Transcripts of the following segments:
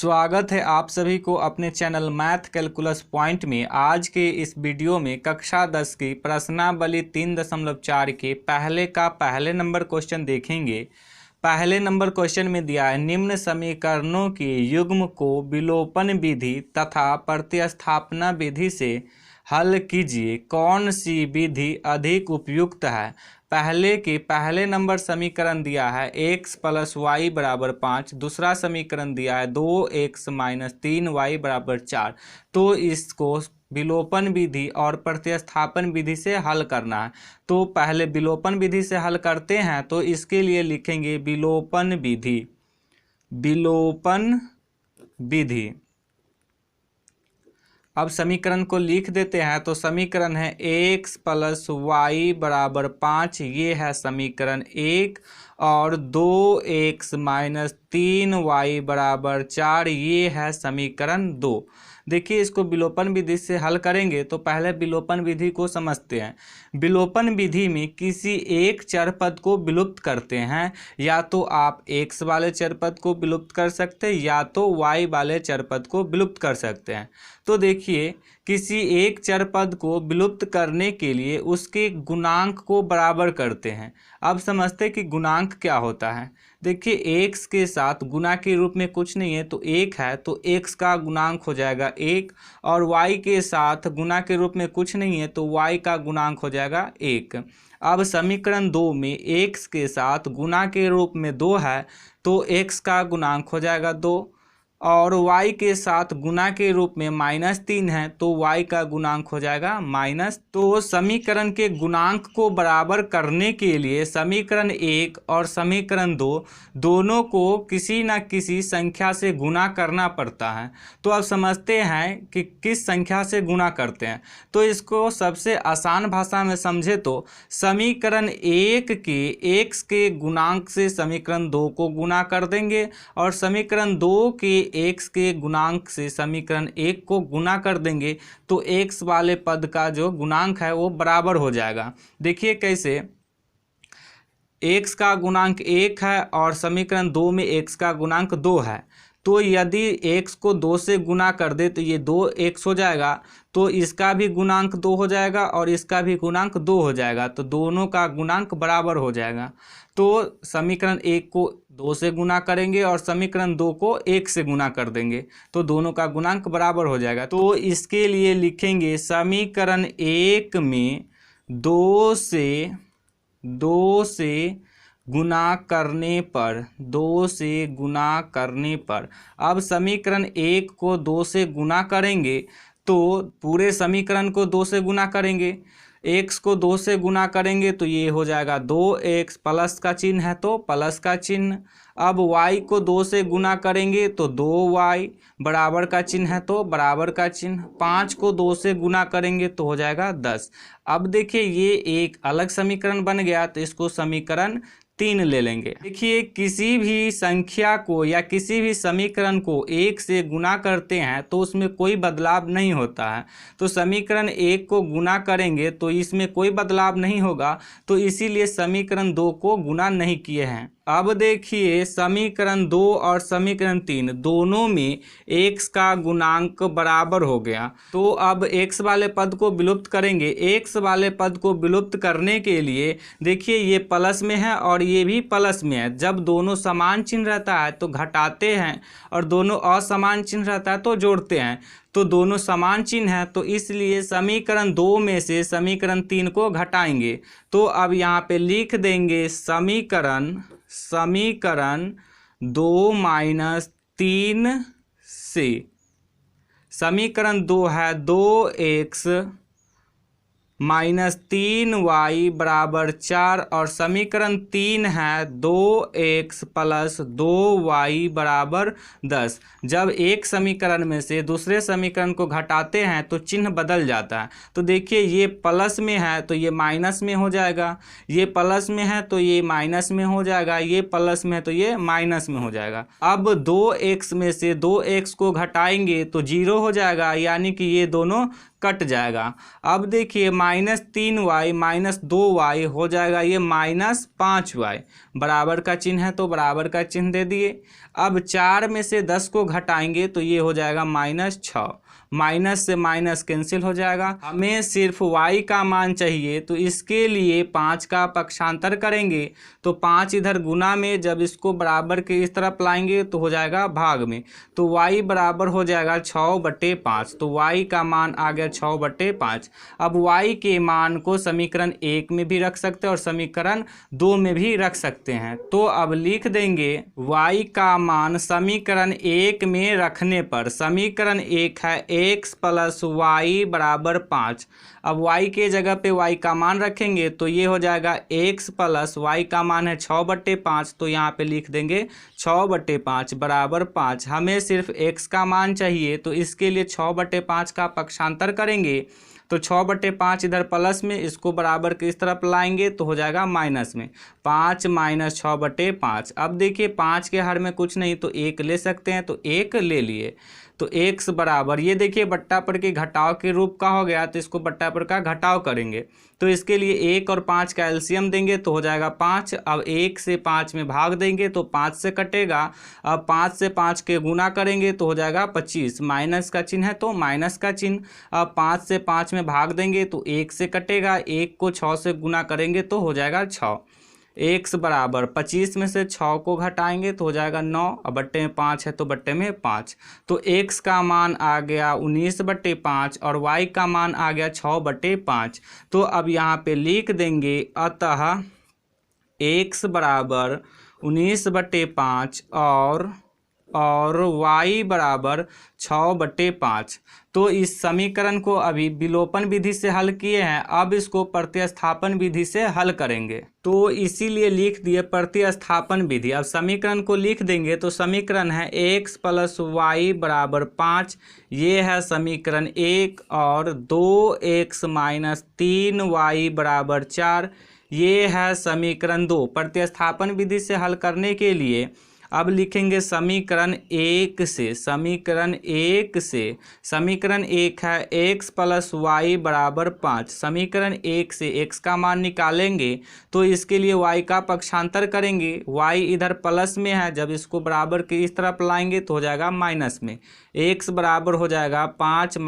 स्वागत है आप सभी को अपने चैनल मैथ कैलकुलस पॉइंट में। आज के इस वीडियो में कक्षा 10 की प्रश्नावली 3.4 के पहले नंबर क्वेश्चन देखेंगे। पहले नंबर क्वेश्चन में दिया है निम्न समीकरणों के युग्म को विलोपन विधि तथा प्रतिस्थापना विधि से हल कीजिए। कौन सी विधि अधिक उपयुक्त है? पहले नंबर समीकरण दिया है x + y = 5। दूसरा समीकरण दिया है 2x - 3y = 4। तो इसको विलोपन विधि और प्रतिस्थापन विधि से हल करना है। तो पहले विलोपन विधि से हल करते हैं, तो इसके लिए लिखेंगे विलोपन विधि। अब समीकरण को लिख देते हैं। तो समीकरण है x + y = 5, ये है समीकरण 1, और 2x - 3y = 4, ये है समीकरण 2। देखिए, इसको विलोपन विधि से हल करेंगे तो पहले विलोपन विधि को समझते हैं। विलोपन विधि में किसी एक चर पद को विलुप्त करते हैं। या तो आप x वाले चर पद को विलुप्त कर सकते हैं या तो y वाले चर पद को विलुप्त कर सकते हैं। तो देखिए, किसी एक चर पद को विलुप्त करने के लिए उसके गुणांक को बराबर करते हैं। अब समझते हैं कि गुणांक क्या होता है। देखिए, x के साथ गुणा के रूप में कुछ नहीं है तो 1 है, तो x का गुणांक हो जाएगा 1, और y के साथ गुणा के रूप में कुछ नहीं है तो y का गुणांक हो जाएगा 1। अब समीकरण 2 में x के साथ गुणा के रूप में 2 है तो x का गुणांक हो जाएगा 2, और y के साथ गुणा के रूप में -3 है तो y का गुणांक हो जाएगा -। तो समीकरण के गुणांक को बराबर करने के लिए समीकरण 1 और समीकरण 2 दोनों को किसी न किसी संख्या से गुणा करना पड़ता है। तो अब समझते हैं कि किस संख्या से गुणा करते हैं। तो इसको सबसे आसान भाषा में समझे तो समीकरण 1 के x के गुणांक से समीकरण 2 को गुणा कर देंगे, और समीकरण 2 के x के गुणांक से समीकरण 1 को गुणा कर देंगे, तो x वाले पद का जो गुणांक है वो बराबर हो जाएगा। देखिए कैसे, x का गुणांक 1 है और समीकरण 2 में x का गुणांक 2 है। तो यदि x को 2 से गुणा कर दे तो ये 2x हो जाएगा, तो इसका भी गुणांक 2 हो जाएगा और इसका भी गुणांक 2 हो जाएगा, तो दोनों का गुणांक बराबर हो जाएगा। तो समीकरण 1 को 2 से गुणा करेंगे और समीकरण 2 को 1 से गुणा कर देंगे, तो दोनों का गुणांक बराबर हो जाएगा। तो इसके लिए लिखेंगे समीकरण 1 में 2 से गुणा करने पर अब समीकरण 1 को 2 से गुणा करेंगे तो पूरे समीकरण को 2 से गुणा करेंगे। x को 2 से गुणा करेंगे तो ये हो जाएगा 2x, प्लस का चिन्ह है तो प्लस का चिन्ह। अब y को 2 से गुणा करेंगे तो 2y, बराबर का चिन्ह है तो बराबर का चिन्ह। 5 को 2 से गुणा करेंगे तो हो जाएगा 10। अब देखिए, ये एक अलग समीकरण बन गया, तो इसको समीकरण 3 ले लेंगे। देखिए, किसी भी संख्या को या किसी भी समीकरण को 1 से गुणा करते हैं तो उसमें कोई बदलाव नहीं होता है। तो समीकरण 1 को गुणा करेंगे तो इसमें कोई बदलाव नहीं होगा, तो इसीलिए समीकरण 2 को गुणा नहीं किए हैं। अब देखिए, समीकरण 2 और समीकरण 3 दोनों में x का गुणांक बराबर हो गया। तो अब x वाले पद को विलुप्त करेंगे। x वाले पद को विलुप्त करने के लिए देखिए, ये प्लस में है और ये भी प्लस में है। जब दोनों समान चिन्ह रहता है तो घटाते हैं, और दोनों असमान चिन्ह रहता है तो जोड़ते हैं। तो दोनों समान चिन्ह है, तो इसलिए समीकरण 2 में से समीकरण 3 को घटाएंगे। तो अब यहाँ पे लिख देंगे समीकरण 2 - 3 से समीकरण 2 है 2x - 3y = 4, और समीकरण 3 है 2x + 2y = 10। जब एक समीकरण में से दूसरे समीकरण को घटाते हैं तो चिन्ह बदल जाता है। तो देखिए, ये प्लस में है तो ये माइनस में हो जाएगा, ये प्लस में है तो ये माइनस में हो जाएगा, ये प्लस में है तो ये माइनस में हो जाएगा। अब 2x में से 2x को घटाएंगे तो 0 हो जाएगा, यानी कि ये दोनों कट जाएगा। अब देखिए, -3y - 2y हो जाएगा ये -5y, बराबर का चिन्ह है तो बराबर का चिन्ह दे दिए। अब 4 में से 10 को घटाएंगे तो ये हो जाएगा -6। माइनस से माइनस कैंसिल हो जाएगा। हमें सिर्फ y का मान चाहिए, तो इसके लिए 5 का पक्षांतर करेंगे। तो 5 इधर गुना में, जब इसको बराबर के इस तरफ लाएंगे तो हो जाएगा भाग में। तो y बराबर हो जाएगा 6/5। तो y का मान आ गया 6/5। अब y के मान को समीकरण 1 में भी रख सकते हैं और समीकरण 2 में भी रख सकते हैं। तो अब लिख देंगे y का मान समीकरण 1 में रखने पर, समीकरण 1 है x + y = 5। अब y के जगह पे y का मान रखेंगे तो ये हो जाएगा x + y का मान है 6/5। तो यहाँ पे लिख देंगे 6/5 = 5। हमें सिर्फ x का मान चाहिए, तो इसके लिए 6/5 का पक्षांतर करेंगे। तो 6/5 इधर प्लस में, इसको बराबर के इस तरफ लाएंगे तो हो जाएगा माइनस में। 5 - 6/5। अब देखिए 5 के हर में कुछ नहीं, तो 1 ले सकते हैं, तो 1 ले लिए। तो x बराबर, ये देखिए बट्टा पर के घटाव के रूप का हो गया, तो इसको बट्टा पर का घटाव करेंगे। तो इसके लिए 1 और 5 का एलसीएम देंगे तो हो जाएगा 5। अब 1 से 5 में भाग देंगे तो 5 से कटेगा। अब 5 से 5 के गुना करेंगे तो हो जाएगा 25। माइनस का चिन्ह है तो माइनस का चिन्ह। अब 5 से 5 में भाग देंगे तो 1 से कटेगा। 1 को 6 से गुना करेंगे तो हो जाएगा 6। x बराबर 25 में से 6 को घटाएंगे तो हो जाएगा 9। अब बट्टे में 5 है तो बट्टे में 5। तो x का मान आ गया 19/5 और y का मान आ गया 6/5। तो अब यहाँ पे लिख देंगे अतः x बराबर 19/5 और y बराबर 6/5। तो इस समीकरण को अभी विलोपन विधि से हल किए हैं, अब इसको प्रतिस्थापन विधि से हल करेंगे। तो इसीलिए लिख दिए प्रतिस्थापन विधि। अब समीकरण को लिख देंगे तो समीकरण है x + y = 5। ये है समीकरण 1। और 2x - 3y = 4, ये है समीकरण 2। प्रतिस्थापन विधि से हल करने के लिए अब लिखेंगे समीकरण 1 से। समीकरण 1 से, समीकरण 1 है x + y = 5। समीकरण 1 से x का मान निकालेंगे तो इसके लिए y का पक्षांतर करेंगे। y इधर प्लस में है, जब इसको बराबर के इस तरफ लाएंगे तो हो जाएगा माइनस में। x बराबर हो जाएगा 5 -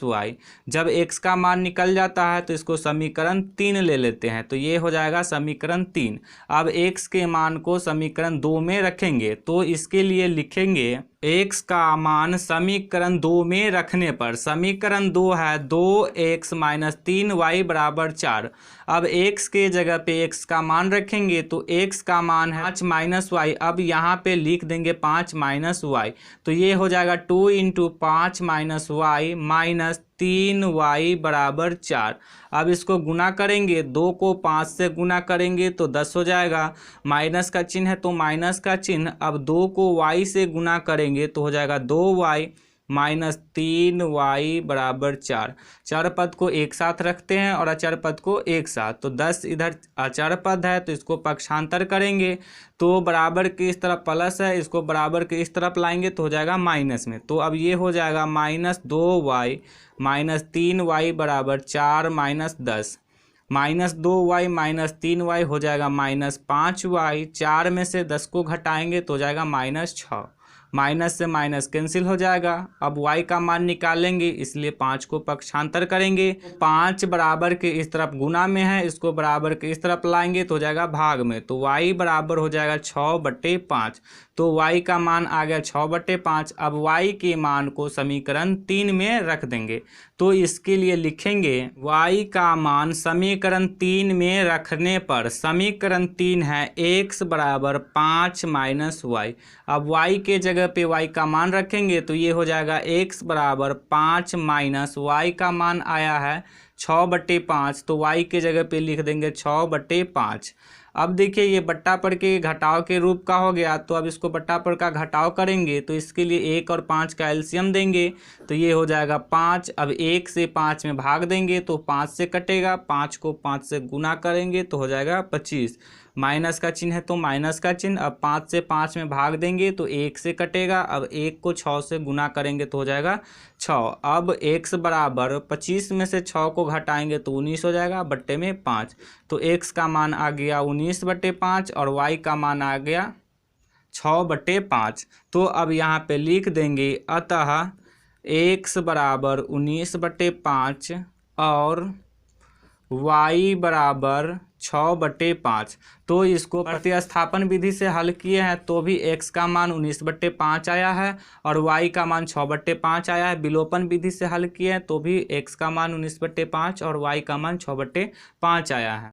y। जब x का मान निकल जाता है तो इसको समीकरण 3 ले लेते हैं, तो ये हो जाएगा समीकरण 3। अब x के मान को समीकरण 2 में रखेंगे, तो इसके लिए लिखेंगे x का मान समीकरण 2 में रखने पर, समीकरण 2 है 2x - 3y = 4। अब x के जगह पे x का मान रखेंगे तो x का मान है 5 - y। अब यहाँ पे लिख देंगे 5 - y, तो ये हो जाएगा 2 × 5 - y - 3y = 4। अब इसको गुना करेंगे, 2 को 5 से गुना करेंगे तो 10 हो जाएगा। माइनस का चिन्ह है तो माइनस का चिन्ह। अब 2 को y से गुना करेंगे तो हो जाएगा 2y - 3y = 4। चर पद को एक साथ रखते हैं और अचर पद को एक साथ। तो 10 इधर अचर पद है तो इसको पक्षांतर करेंगे तो बराबर के इस तरफ प्लस है, इसको बराबर के इस तरफ लाएंगे तो हो जाएगा माइनस में। तो अब ये हो जाएगा -2y - 3y = 4 - 10। -2y - 3y हो जाएगा -5y। 4 में से 10 को घटाएंगे तो हो जाएगा -6। माइनस से माइनस कैंसिल हो जाएगा। अब y का मान निकालेंगे, इसलिए 5 को पक्षांतर करेंगे। 5 बराबर के इस तरफ गुना में है, इसको बराबर के इस तरफ लाएंगे तो हो जाएगा भाग में। तो y बराबर हो जाएगा 6/5। तो y का मान आ गया 6/5। अब y के मान को समीकरण 3 में रख देंगे, तो इसके लिए लिखेंगे y का मान समीकरण 3 में रखने पर, समीकरण 3 है x बराबर 5 - y। अब y के जगह पे y का मान रखेंगे तो ये हो जाएगा x बराबर 5 - y का मान आया है 6/5। तो y के जगह पे लिख देंगे 6/5। अब देखिए ये बट्टा पर के घटाव के रूप का हो गया, तो अब इसको बट्टा पर का घटाव करेंगे तो इसके लिए 1 और 5 का एलसीएम देंगे तो ये हो जाएगा 5। अब 1 से 5 में भाग देंगे तो 5 से कटेगा। 5 को 5 से गुना करेंगे तो हो जाएगा 25। माइनस का चिन्ह है तो माइनस का चिन्ह। अब 5 से 5 में भाग देंगे तो 1 से कटेगा। अब 1 को 6 से गुना करेंगे तो हो जाएगा 6। अब x बराबर 25 में से 6 को घटाएंगे तो 19 हो जाएगा बट्टे में 5। तो x का मान आ गया 19/5 और y का मान आ गया 6/5। तो अब यहाँ पे लिख देंगे, अतः x बराबर 19/5 और y बराबर 6/5। तो इसको प्रतिस्थापन विधि से हल किए हैं तो भी x का मान 19/5 आया है और y का मान 6/5 आया है। विलोपन विधि से हल किए हैं तो भी x का मान 19/5 और y का मान 6/5 आया है।